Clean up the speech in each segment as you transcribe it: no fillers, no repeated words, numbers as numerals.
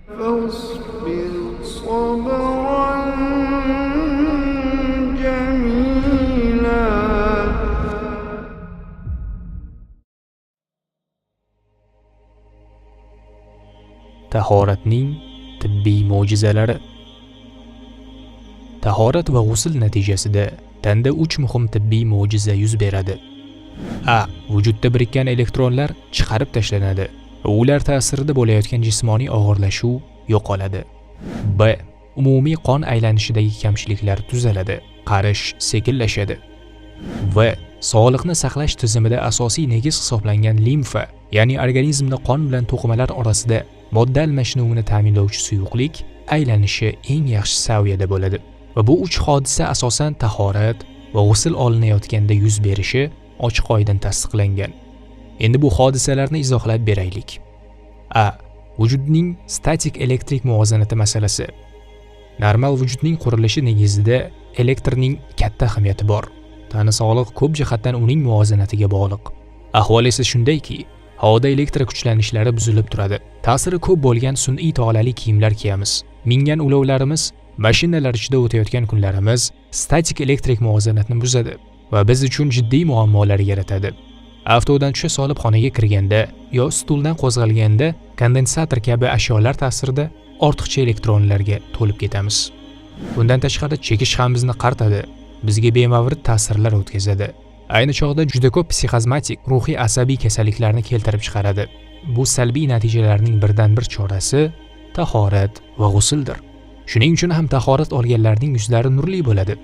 فاصبر صبرا جميلا. Tahoratning tibbiy mo'jizalari. Tahorat va g'usl natijasida tanda 3 muhim tibbiy mo'jiza yuz beradi. A. Vujudda birikkan elektronlar chiqarib tashlanadi va ular ta'sirida bo'layotgan jismoniy og'irlashuv yo'qoladi. B. Umumiy qon aylanishidagi kamchiliklar tuzaladi, qarish sekinlashadi. V. Sog'liqni saqlash tizimida asosiy negiz hisoblangan limfa, ya'ni organizmda qon bilan to'qimalar orasida modda almashinuvini ta'minlovchi suyuqlik aylanishi eng yaxshi saviyada bo'ladi. Va bu 3 hodisa asosan tahorat va g'usl olinayotganda yuz berishi ochiq-oydin tasdiqlangan. Endi bu hodisalarni izohlab beraylik. A. Vujudning statik elektrik muvozanati masalasi. Normal vujudning qurilishi negizida elektrning katta ahamiyati bor. Tana sog'liq ko'p jihatdan uning muvozanatiga bog'liq. Ahvol esa shundayki, havoda elektr kuchlanishlari buzilib turadi. Ta'siri ko'p bo'lgan sun'iy tolali kiyimlar kiyamiz. Mingan ulovlarimiz, mashinalar ichida o'tayotgan kunlarimiz statik elektrik muvozanatni buzadi va biz uchun jiddiy muammolar yaratadi. Avtodan tusha solib xonaga kirganda yo stuldan qo'zg'alganda kondensator kabi ashyolar ta'sirida ortiqcha elektronlarga to'lib ketamiz. Bundan tashqari chekish ham bizni qaritadi, bizga bemavrid ta'sirlar o'tkazadi. Ayni chog'da juda ko'p psixozmatik, ruhiy asabiy kasalliklarni keltirib chiqaradi. Bu salbiy natijalarning birdan bir chorasi tahorat va g'usldir. Shuning uchun ham tahorat olganlarning yuzlari nurli bo'ladi.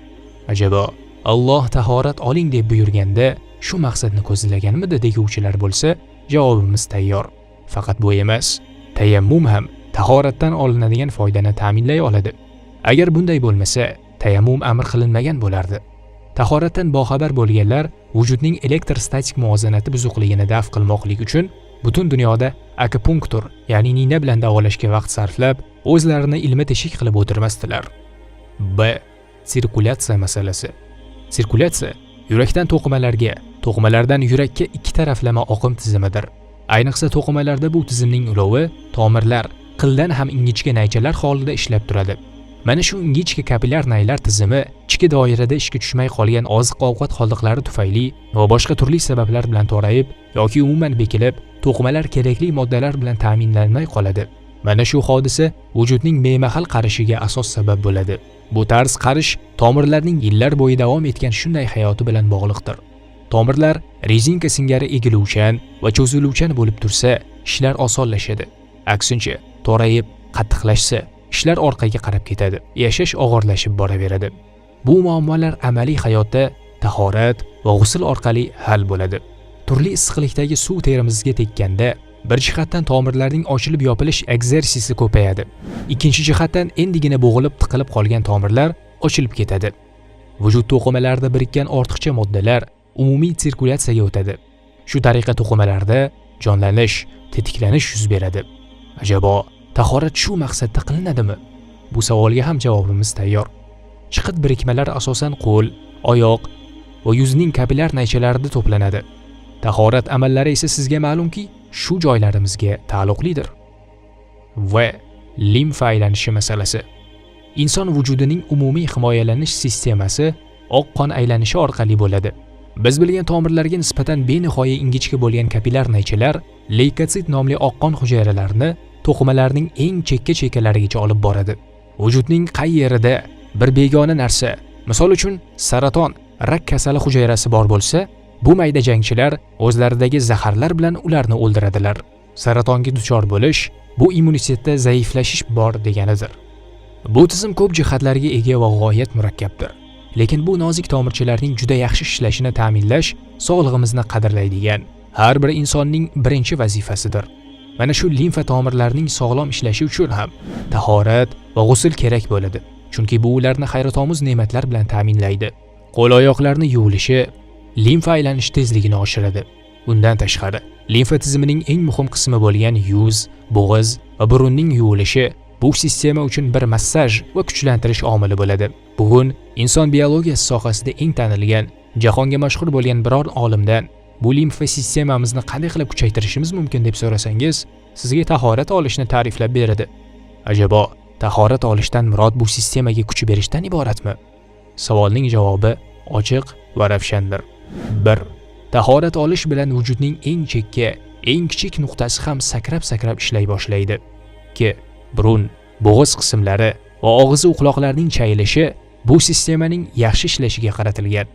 Ajabo, Alloh tahorat oling deb buyurganda shu maqsadni ko'zlaganmidi deguvchilar bo'lsa, javobimiz tayyor. Faqat bu emas, tayammum ham tahoratdan olinadigan foydani ta'minlay oladi. Agar bunday bo'lmasa, tayammum amr qilinmagan bo'lardi. Tahoratdan boxabar bo'lganlar vujudning elektrostatik muvozanati buzuqligini daf qilmoqlik uchun butun dunyoda akupunktur, ya'ni nina bilan davolashga vaqt sarflab, o'zlarini ilma teshik qilib o'tirmasdilar. B. Sirkulyatsiya masalasi. Sirkulyatsiya yurakdan to'qimalarga, to'qimalardan yurakka ikki taraflama oqim tizimidir. Ayniqsa to'qimalarda bu tizimning ulovi tomirlar, qildan ham ingichka naychalar holida ishlab turadi. Mana shu ingichka kapillar naylar tizimi ichki doirada ishga tushmay qolgan oziq-ovqat qoldiqlari tufayli va boshqa turli sabablar bilan torayib yoki umuman bekilib, to'qimalar kerakli moddalar bilan ta'minlanmay qoladi. Mana shu hodisa vujudning bemahal qarishiga asos sabab bo'ladi. Bu tarz qarish tomirlarning yillar bo'yi davom etgan shunday hayoti bilan bog'liqdir. Tomirlar rezinka singari egiluvchan va cho'ziluvchan bo'lib tursa, ishlar osonlashadi. Aksincha, torayib, qattiqlashsa, ishlar orqaga qarab ketadi, yashash og'irlashib boraveradi. Bu muammolar amaliy hayotda tahorat va g'usl orqali hal bo'ladi. Turli issiqlikdagi suv terimizga tekkanda bir jihatdan tomirlarning ochilib yopilish egzersisi ko'payadi. Ikkinchi jihatdan endigina bo'g'ilib tiqilib qolgan tomirlar ochilib ketadi. Vujud to'qimalarida birikkan ortiqcha moddalar umumiy sirkulyatsiyaga o'tadi. Shu tariqa to'qimalarda jonlanish, tetiklanish yuz beradi. Ajabo, tahorat shu maqsadda qilinadimi? Bu savolga ham javobimiz tayyor. Chiqit birikmalar asosan qo'l, oyoq va yuzning kapillar naychalarida to'planadi. Tahorat amallari esa sizga ma'lumki, shu joylarimizga taalluqlidir. Va limfa aylanishi masalasi. Inson vujudining umumiy himoyalanish sistemasi oq qon aylanishi orqali bo'ladi. Biz bilgan tomirlarga nisbatan benihoya ingichka bo'lgan kapillar naychalar leykotsit nomli oq qon hujayralarini to'qimalarning eng chekka-chekkalarigacha olib boradi. Vujudning qay yerida bir begona narsa, misol uchun saraton, rak kasali hujayrasi bor bo'lsa, bu mayda jangchilar o'zlaridagi zaharlar bilan ularni o'ldiradilar. Saratonga duchor bo'lish bu immunitetda zaiflashish bor deganidir. Bu tizim ko'p jihatlarga ega va g'oyat murakkabdir. Lekin bu nozik tomirchalarning juda yaxshi ishlashini ta'minlash sog'lig'imizni qadrlaydigan har bir insonning birinchi vazifasidir. Mana shu limfa tomirlarining sog'lom ishlashi uchun ham tahorat va g'usl kerak bo'ladi. Chunki bu ularni hayratomuz ne'matlar bilan ta'minlaydi. Qo'l-oyoqlarni yuvilishi limfa aylanish tezligini oshiradi. Bundan tashqari, limfa tizimining eng muhim qismi bo'lgan yuz, bo'g'iz va burunning yuvilishi bu sistema uchun bir massaj va kuchlantirish omili bo'ladi. Bugun inson biologiyasi sohasida eng tanilgan, jahonga mashhur bo'lgan biror olimdan bu limfa sistemamizni qanday qilib kuchaytirishimiz mumkin deb so'rasangiz, sizga tahorat olishni ta'riflab beradi. Ajabo, tahorat olishdan murod bu sistemaga kuch berishdan iboratmi? Savolning javobi ochiq va ravshandir. 1. Tahorat olish bilan vujudning eng chekka, eng kichik nuqtasi ham sakrab-sakrab ishlay boshlaydi. 2. Burun, bo'g'iz qismlari va og'iz va quloqlarning chayilishi bu sistemaning yaxshi ishlashiga qaratilgan.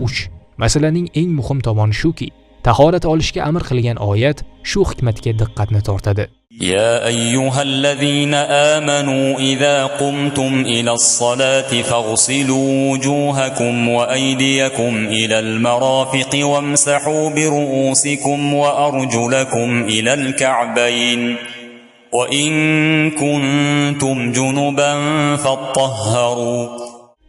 3. Masalaning eng muhim tomoni shuki, tahorat olishga amr qilgan oyat shu hikmatga diqqatni tortadi. يا أيها الذين آمنوا إذا قمتم إلى الصلاة فاغسلوا وجوهكم وأيديكم إلى المرافق وامسحوا برؤوسكم وأرجلكم إلى الكعبين وإن كنتم جنبا فاطهروا.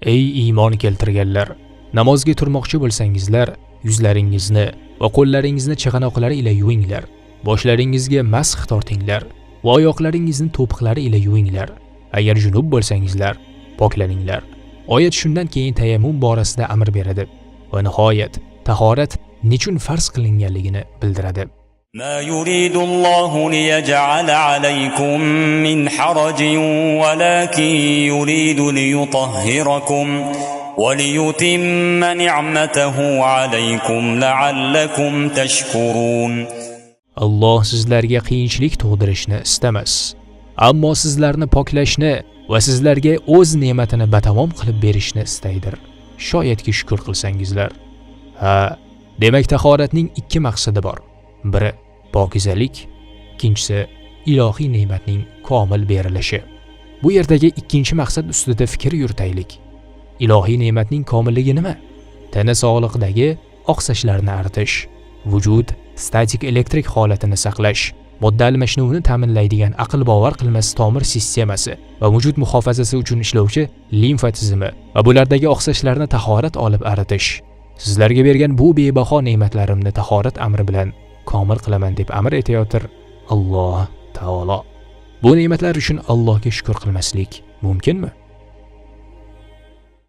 Ey iymon keltirganlar, namozga turmoqchi bo'lsangizlar, yuzlaringizni va qo'llaringizni chig'anoqlari ila yuvinglar. Boshlaringizga masx tortinglar va oyoqlaringizni to'piqlari ila yuvinglar. Agar junub bo'lsangizlar, poklaninglar. Oyat shundan keyin tayammum borasida amr beradi va nihoyat tahorat nechun farz qilinganligini bildiradi. ما يريد الله ليجعل عليكم من حرج ولكن يريد ليطهركم وليتم نعمته عليكم لعلكم تشكرون. Alloh sizlarga qiyinchilik tug'dirishni istamas, ammo sizlarni poklashni va sizlarga o'z ne'matini batamom qilib berishni istaydir. Shoyatki shukr qilsangizlar. Ha, demak tahoratning ikki maqsadi bor. Biri pokizalik, ikkinchisi ilohiy ne'matning komil berilishi. Bu yerdagi ikkinchi maqsad ustida fikr yuritaylik. Ilohiy ne'matning komilligi nima? Tana sog'lig'idagi oqsashlarni artish, vujud statik elektrik holatini saqlash, modda almashinuvini ta'minlaydigan aql bovar qilmas tomir sistemasi va vujud muhofazasi uchun ishlovchi limfa tizimi va bulardagi oqsashlarni tahorat olib aritish. Sizlarga bergan bu bebaho ne'matlarimni tahorat amri bilan komil qilaman deb amr etayotir Alloh taolo. Bu ne'matlar uchun Allohga shukr qilmaslik mumkinmi?